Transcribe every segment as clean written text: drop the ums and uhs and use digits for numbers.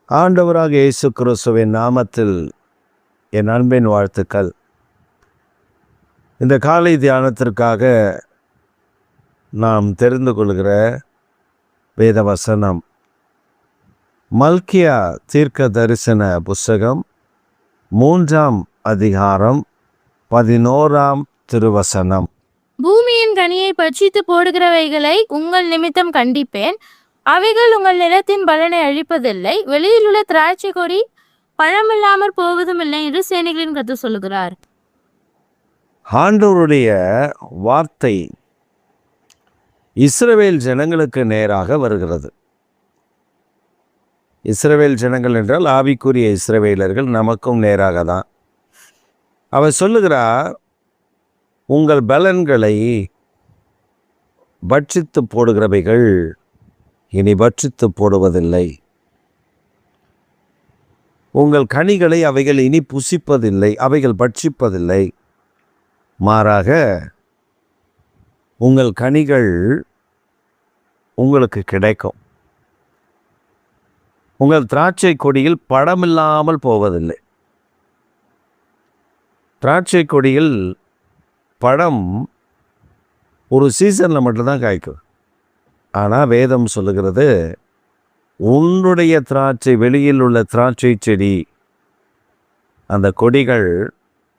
ஆண்டவராக இயேசு கிறிஸ்துவின் நாமத்தில் என் அன்பின் வாழ்த்துக்கள். இந்த காலை தியானத்திற்காக நாம் தெரிந்து கொள்கிற வேத வசனம் மல்கியா தீர்க்க தரிசன புஸ்தகம் 3ஆம் அதிகாரம் 11ஆம் திருவசனம். பூமியின் கனியை பட்சித்து போடுகிறவைகளை உங்கள் நிமித்தம் கண்டிப்பேன், அவைகள் உங்கள் நிலத்தின் பலனை அழிப்பதில்லை, வெளியில் உள்ள திராட்சை கொடி பழமில்லாமற் போவதும் இல்லை என்று சேனைகளின் கர்த்தர் சொல்லுகிறார். ஆண்டவருடைய வார்த்தை இஸ்ரவேல் ஜனங்களுக்கு நேராக வருகிறது. இஸ்ரவேல் ஜனங்கள் என்றால் ஆவிக்குரிய இஸ்ரவேலர்கள், நமக்கும் நேராக தான். அவர் சொல்லுகிறார், உங்கள் பலன்களை பட்சித்து போடுகிறவைகள் இனி பட்சித்து போடுவதில்லை, உங்கள் கனிகளை அவைகள் இனி புசிப்பதில்லை, அவைகள் பட்சிப்பதில்லை. மாறாக உங்கள் கனிகள் உங்களுக்கு கிடைக்கும். உங்கள் திராட்சை கொடியில் பழமில்லாமல் போவதில்லை. திராட்சை கொடியில் பழம் ஒரு சீசனில் மட்டும்தான் காய்க்கும். ஆனால் வேதம் சொல்லுகிறது, உன்னுடைய திராட்சை, வெளியில் உள்ள திராட்சை செடி, அந்த கொடிகள்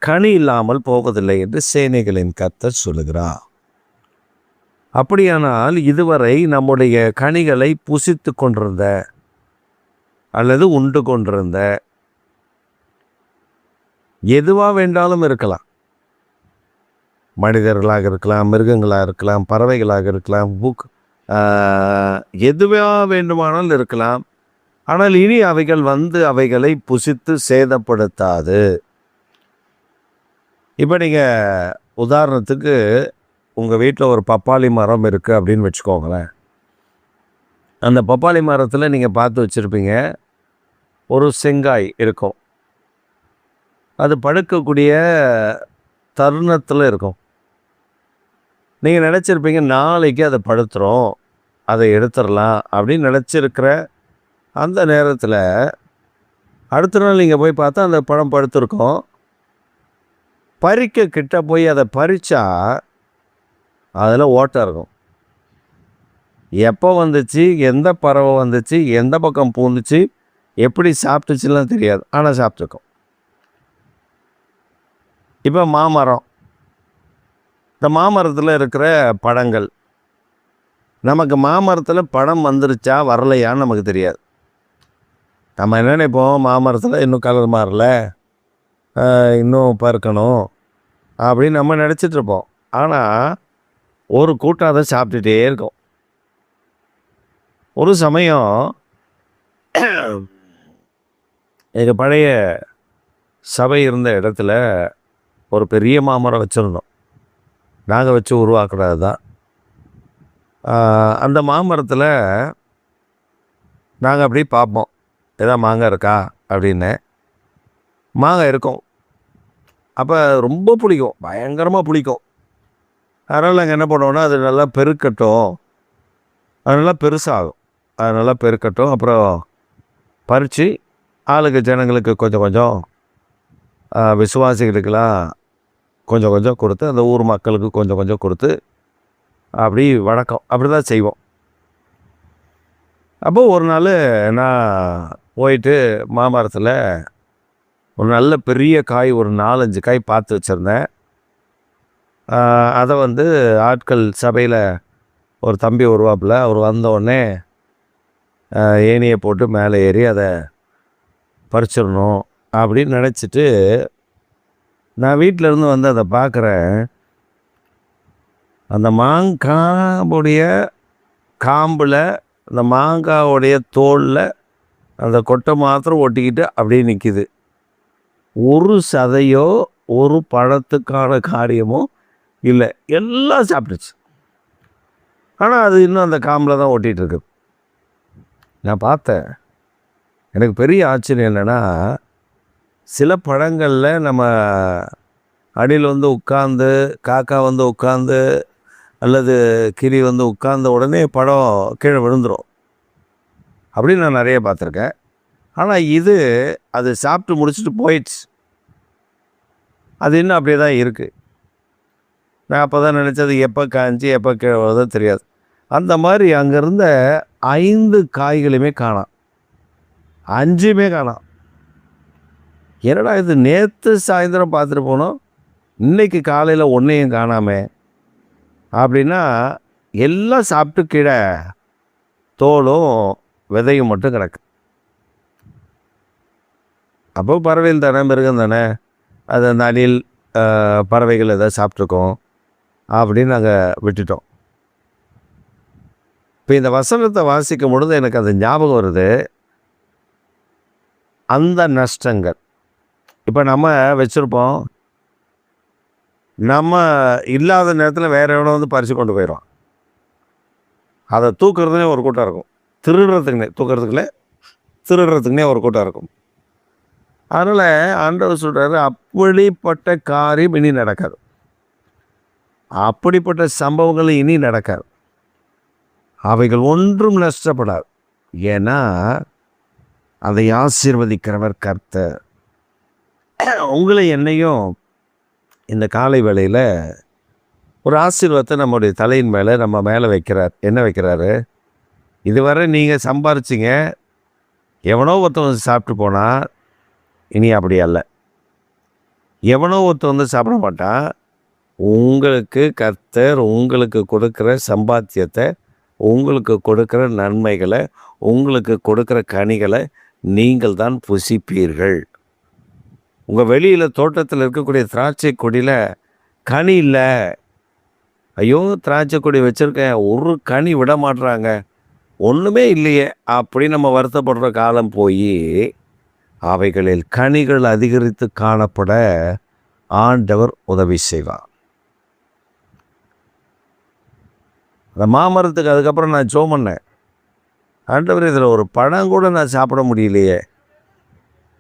கனி இல்லாமல் போவதில்லை என்று சேனைகளின் கர்த்தர் சொல்லுகிறார். அப்படியானால் இதுவரை நம்முடைய கனிகளை புசித்து கொண்டிருந்த அல்லது உண்டு கொண்டிருந்த எதுவாக வேண்டாலும் இருக்கலாம், மனிதர்களாக இருக்கலாம், மிருகங்களாக இருக்கலாம், பறவைகளாக இருக்கலாம், எதுவாக வேண்டுமானாலும் இருக்கலாம். ஆனால் இனி அவைகள் வந்து அவைகளை புசித்து சேதப்படுத்தாது. இப்போ நீங்கள் உதாரணத்துக்கு உங்கள் வீட்டில் ஒரு பப்பாளி மரம் இருக்குது அப்படின்னு வச்சுக்கோங்களேன். அந்த பப்பாளி மரத்தில் நீங்கள் பார்த்து வச்சுருப்பீங்க, ஒரு செங்காய் இருக்கும். அது பழுக்கக்கூடிய தருணத்தில் இருக்கும். நீங்கள் நினச்சிருப்பீங்க, நாளைக்கு அதை படுத்துகிறோம், அதை எடுத்துடலாம் அப்படின்னு நினச்சிருக்கிற அந்த நேரத்தில் அடுத்த நாள் நீங்கள் போய் பார்த்தா அந்த பழம் படுத்துருக்கோம். பறிக்க கிட்ட போய் அதை பறித்தா அதில் ஓட்டை இருக்கும். எப்போ வந்துச்சு, எந்த பறவை வந்துச்சு, எந்த பக்கம் பூந்துச்சு, எப்படி சாப்பிட்டுச்சுலாம் தெரியாது, ஆனால் சாப்பிட்ருக்கோம். இப்போ மாமரம், இந்த மாமரத்தில் இருக்கிற பழங்கள், நமக்கு மாமரத்தில் பழம் வந்துருச்சா வரலையான்னு நமக்கு தெரியாது. நம்ம என்ன நினைப்போம், மாமரத்தில் இன்னும் கலர் மாறல, இன்னும் பறக்கணும் அப்படின்னு நம்ம நினச்சிட்ருப்போம். ஆனால் ஒரு கூட்டம் அதை சாப்பிட்டுட்டே இருக்கும். ஒரு சமயம் எங்கள் பழைய சபை இருந்த இடத்துல ஒரு பெரிய மாமரம் வச்சுருந்தோம். நாங்கள் வச்சு உருவாக்குறது தான். அந்த மாமரத்தில் நாங்கள் அப்படி பார்ப்போம், ஏதாவது மாங்காய் இருக்கா அப்படின்னு. மாங்காய் இருக்கும். அப்போ ரொம்ப பிடிக்கும், பயங்கரமாக பிடிக்கும். அதனால் நாங்கள் என்ன பண்ணுவோன்னா, அது நல்லா பெருக்கட்டும், அது நல்லா பெருசாகும், அது நல்லா பெருக்கட்டும், அப்புறம் பறித்து ஆளுக்கு ஜனங்களுக்கு கொஞ்சம் கொஞ்சம், விசுவாசிகளுக்கெல்லாம் கொஞ்சம் கொஞ்சம் கொடுத்து, அந்த ஊர் மக்களுக்கு கொஞ்சம் கொஞ்சம் கொடுத்து, அப்படி வழக்கம், அப்படி தான் செய்வோம். அப்போது ஒரு நாள் நான் போயிட்டு மாமரத்தில் ஒரு நல்ல பெரிய காய், ஒரு 4-5 காய் பார்த்து வச்சுருந்தேன். அதை வந்து ஆட்கள் சபையில் ஒரு தம்பி வருவாப்பில், அவர் வந்தோடனே ஏணியை போட்டு மேலே ஏறி அதை பறிச்சிடணும் அப்படின்னு நினச்சிட்டு நான் வீட்டிலேருந்து வந்து அதை பார்க்குறேன். அந்த மாங்காவுடைய காம்பில், அந்த மாங்காவுடைய தோலில் அந்த கொட்டை மாத்திரம் ஒட்டிக்கிட்டு அப்படியே நிற்கிது. ஒரு சதையோ ஒரு பழத்துக்கான காரியமோ இல்லை, எல்லாம் சாப்பிட்டுச்சு. ஆனால் அது இன்னும் அந்த காம்பில் தான் ஒட்டிகிட்டு இருக்குது. நான் பார்த்தேன். எனக்கு பெரிய ஆச்சரியம் என்னென்னா, சில பழங்களில் நம்ம அடியில் வந்து உட்காந்து, காக்கா வந்து உட்காந்து, அல்லது கிளி வந்து உட்கார்ந்த உடனே பழம் கீழே விழுந்துடும். அப்படின்னு நான் நிறைய பார்த்துருக்கேன். ஆனால் இது அது சாப்பிட்டு முடிச்சுட்டு போயிடுச்சு. அது இன்னும் அப்படியே தான் இருக்குது. நான் அப்போ தான் நினச்சது எப்போ காய்ஞ்சி எப்போ வருதோ தெரியாது. அந்த மாதிரி அங்கே இருந்த 5 காய்களையுமே காணோம். 5மே காணோம். என்னடா இது, நேற்று சாயந்தரம் பார்த்துட்டு போனோம், இன்னைக்கு காலையில் ஒன்றையும் காணாமே அப்படின்னா, எல்லாம் சாப்பிட்டு கீழே தோலும் விதையும் மட்டும் கிடக்கு. அப்போ பறவைகள் தானே, மிருகம் தானே, அது அந்த அணில் பறவைகள் எதாவது சாப்பிட்ருக்கோம் அப்படின்னு நாங்கள் விட்டுட்டோம். இப்போ இந்த வசனத்தை வாசிக்கும் பொழுது எனக்கு அது ஞாபகம் வருது. அந்த நஷ்டங்கள் இப்போ நம்ம வச்சுருப்போம், நம்ம இல்லாத நேரத்தில் வேறு எவனோ வந்து பறித்து கொண்டு போயிடுவான். அதை தூக்குறதுனே ஒரு கூட்டம் இருக்கும், திருடுறதுக்குனே ஒரு கூட்டம் இருக்கும். அதனால் ஆண்டவர் சொல்கிறாரு, அப்படிப்பட்ட காரியம் இனி நடக்காது, அப்படிப்பட்ட சம்பவங்கள் இனி நடக்காது, அவைகள் ஒன்றும் நஷ்டப்படாது. ஏன்னா அதை ஆசீர்வதிக்கிறவர் கர்த்தர். உங்களை என்னையும் இந்த காலை வேளையில் ஒரு ஆசீர்வாதத்தை நம்முடைய தலையின் மேலே நம்ம மேலே வைக்கிறார். என்ன வைக்கிறாரு? இதுவரை நீங்கள் சம்பாரிச்சிங்க, எவனோ ஒருத்தன் சாப்பிட்டு போனால், இனி அப்படி அல்ல. எவனோ ஒருத்தன் வந்து சாப்பிட மாட்டான். உங்களுக்கு கர்த்தர் உங்களுக்கு கொடுக்குற சம்பாத்தியத்தை, உங்களுக்கு கொடுக்குற நன்மைகளை, உங்களுக்கு கொடுக்குற கனிகளை நீங்கள் தான் புசிப்பீர்கள். உங்கள் வெளியில் தோட்டத்தில் இருக்கக்கூடிய திராட்சை கொடியில் கனி இல்லை, ஐயோ திராட்சை கொடி வச்சுருக்கேன், ஒரு கனி விட மாட்டுறாங்க, ஒன்றுமே இல்லையே அப்படி நம்ம வருத்தப்படுற காலம் போய், அவைகளில் கனிகள் அதிகரித்து காணப்பட ஆண்டவர் உதவி செய்வார். அந்த மாமரத்துக்கு அதுக்கப்புறம் நான் ஜெபம் பண்ணேன், ஆண்டவர் இதில் ஒரு பழம் கூட நான் சாப்பிட முடியலையே,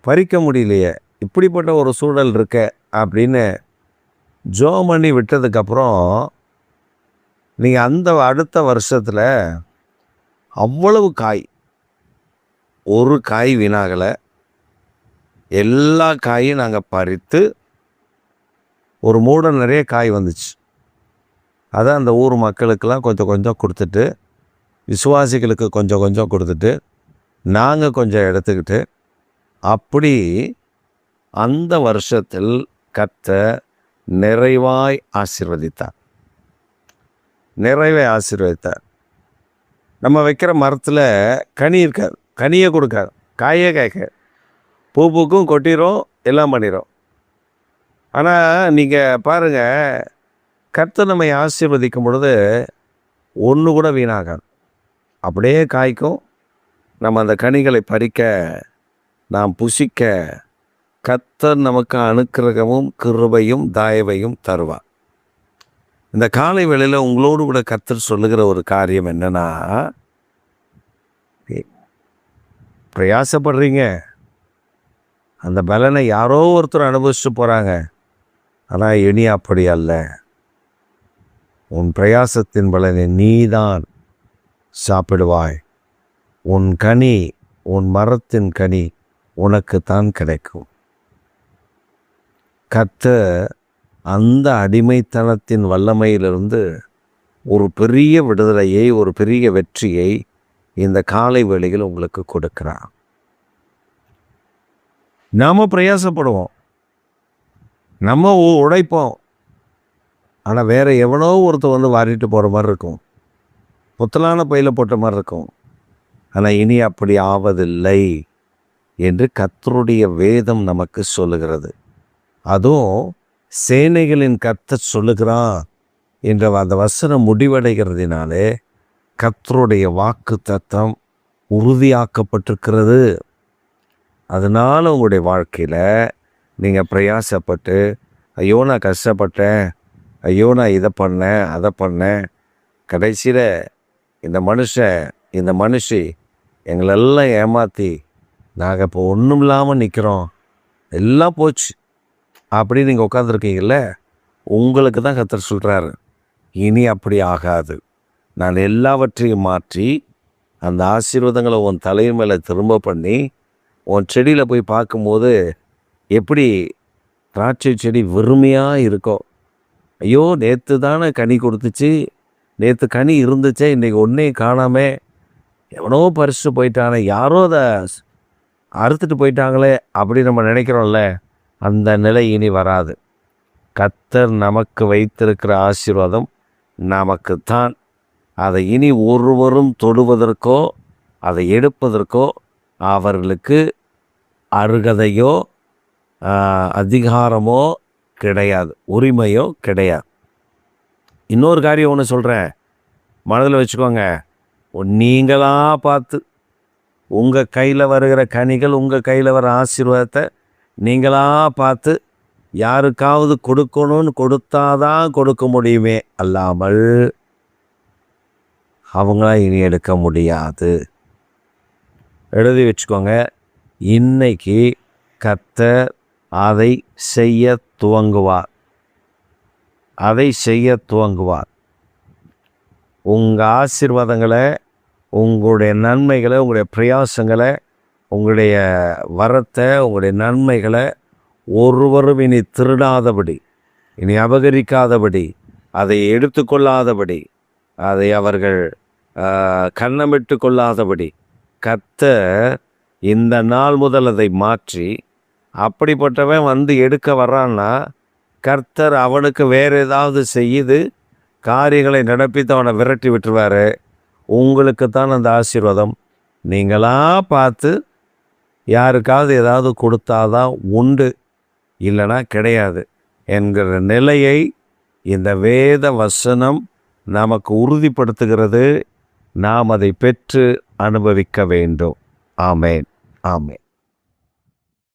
பறிக்க முடியலையே, இப்படிப்பட்ட ஒரு சூழல் இருக்க அப்படின்னு ஜெபம் பண்ணி விட்டதுக்கப்புறம், நீங்கள் அந்த அடுத்த வருஷத்தில் அவ்வளவு காய், ஒரு காய் வீணாகலை, எல்லா காயும் நாங்கள் பறித்து ஒரு மூடை நிறைய காய் வந்துச்சு. அதை அந்த ஊர் மக்களுக்கெல்லாம் கொஞ்சம் கொஞ்சம் கொடுத்துட்டு, விசுவாசிகளுக்கு கொஞ்சம் கொஞ்சம் கொடுத்துட்டு, நாங்கள் கொஞ்சம் எடுத்துக்கிட்டு, அப்படி அந்த வருஷத்தில் கர்த்தர் நிறைவாய் ஆசீர்வதித்தார். நம்ம வைக்கிற மரத்தில் கனி இருக்காது, கனியை கொடுக்காது, காயே காய்க்காது, பூக்கும் கொட்டிடும், எல்லாம் பண்ணிடும். ஆனால் நீங்கள் பாருங்கள், கர்த்தர் நம்மை ஆசீர்வதிக்கும் பொழுது ஒன்று கூட வீணாகாது, அப்படியே காய்க்கும். நம்ம அந்த கனிகளை பறிக்க, நாம் புசிக்க கர்த்தர் நமக்கு அனுக்கிரகமும் கிருபையும் தயவையும் தருவார். இந்த காலை வேளையில் உங்களோடு கூட கர்த்தர் சொல்லுகிற ஒரு காரியம் என்னன்னா, பிரயாசப்படுறீங்க, அந்த பலனை யாரோ ஒருத்தர் அனுபவிச்சுட்டு போகிறாங்க, ஆனால் இனி அப்படி அல்ல. உன் பிரயாசத்தின் பலனை நீதான் சாப்பிடுவாய். உன் கனி, உன் மரத்தின் கனி உனக்குத்தான் கிடைக்கும். கர்த்தர் அந்த அடிமைத்தனத்தின் வல்லமையிலிருந்து ஒரு பெரிய விடுதலையை, ஒரு பெரிய வெற்றியை இந்த காலை வேளையில் உங்களுக்கு கொடுக்கிறார். நாம் பிரயாசப்படுவோம், நம்ம உழைப்போம், ஆனால் வேறு எவனோ ஒருத்தர் வந்து வாரிட்டு போகிற மாதிரி இருக்கும், புத்தலான பையில் போட்ட மாதிரி இருக்கும். ஆனால் இனி அப்படி ஆவதில்லை என்று கர்த்தருடைய வேதம் நமக்கு சொல்லுகிறது. அதுவும் சேனைகளின் கர்த்தர் சொல்லுகிறான் என்ற அந்த வசனம் முடிவடைகிறதுனாலே கர்த்தருடைய வாக்கு தத்தம் உறுதியாக்கப்பட்டிருக்கிறது. அதனால் உங்களுடைய வாழ்க்கையில் நீங்கள் பிரயாசப்பட்டு, ஐயோ நான் கஷ்டப்பட்டேன், ஐயோ நான் இதை பண்ணேன் அதை பண்ணேன், கடைசியில் இந்த மனுஷி எங்களெல்லாம் ஏமாற்றி நாங்கள் இப்போ ஒன்றும் இல்லாமல் நிற்கிறோம், எல்லாம் போச்சு அப்படின்னு நீங்கள் உட்காந்துருக்கீங்கல்ல, உங்களுக்கு தான் கர்த்தர் சொல்கிறாரு, இனி அப்படி ஆகாது. நான் எல்லாவற்றையும் மாற்றி அந்த ஆசீர்வாதங்களை உன் தலையின் மேலே திரும்ப பண்ணி உன் செடியில் போய் பார்க்கும்போது எப்படி திராட்சை செடி வெறுமையாக இருக்கும். ஐயோ, நேற்று தானே கனி கொடுத்துச்சு, நேற்று கனி இருந்துச்சே, இன்றைக்கி ஒன்றே காணாமே, எவனோ பறிச்சுட்டு போயிட்டானே, யாரோ அதை அறுத்துட்டு போயிட்டாங்களே அப்படி நம்ம நினைக்கிறோம்ல, அந்த நிலை இனி வராது. கர்த்தர் நமக்கு வைத்திருக்கிற ஆசீர்வாதம் நமக்குத்தான். அதை இனி ஒருவரும் தொடுவதற்கோ அதை எடுப்பதற்கோ அவர்களுக்கு அருகதையோ அதிகாரமோ கிடையாது, உரிமையோ கிடையாது. இன்னொரு காரியம் ஒன்று சொல்கிறேன், மனதில் வச்சுக்கோங்க. நீங்களாக பார்த்து உங்கள் கையில் வருகிற கனிகள், உங்கள் கையில் வர ஆசீர்வாதத்தை நீங்களாக பார்த்து யாருக்காவது கொடுக்கணும்னு கொடுத்தாதான் கொடுக்க முடியுமே அல்லாமல் அவங்களா இனி எடுக்க முடியாது. எழுதி வச்சுக்கோங்க. இன்னைக்கு கர்த்தர் அதை செய்ய துவங்குவார், அதை செய்ய துவங்குவார். உங்கள் ஆசீர்வாதங்களை, உங்களுடைய நன்மைகளை, உங்களுடைய பிரயாசங்களை, உங்களுடைய வரத்தை, உங்களுடைய நன்மைகளை ஒருவரும் இனி திருடாதபடி, இனி அபகரிக்காதபடி, அதை எடுத்துக்கொள்ளாதபடி, அதை அவர்கள் கண்ணமிட்டு கொள்ளாதபடி கர்த்தர் இந்த நாள் முதல் அதை மாற்றி, அப்படிப்பட்டவன் வந்து எடுக்க வர்றான்னா கர்த்தர் அவனுக்கு வேறு ஏதாவது செய்து காரியங்களை நடப்பித்து அவனை விரட்டி விட்டுருவார். உங்களுக்கு தான் அந்த ஆசீர்வாதம். நீங்களாக பார்த்து யாருக்காவது ஏதாவது கொடுத்தாதான் உண்டு, இல்லைனா கிடையாது என்கிற நிலையை இந்த வேத வசனம் நமக்கு உறுதிப்படுத்துகிறது. நாம் அதை பெற்று அனுபவிக்க வேண்டும். ஆமேன், ஆமேன்.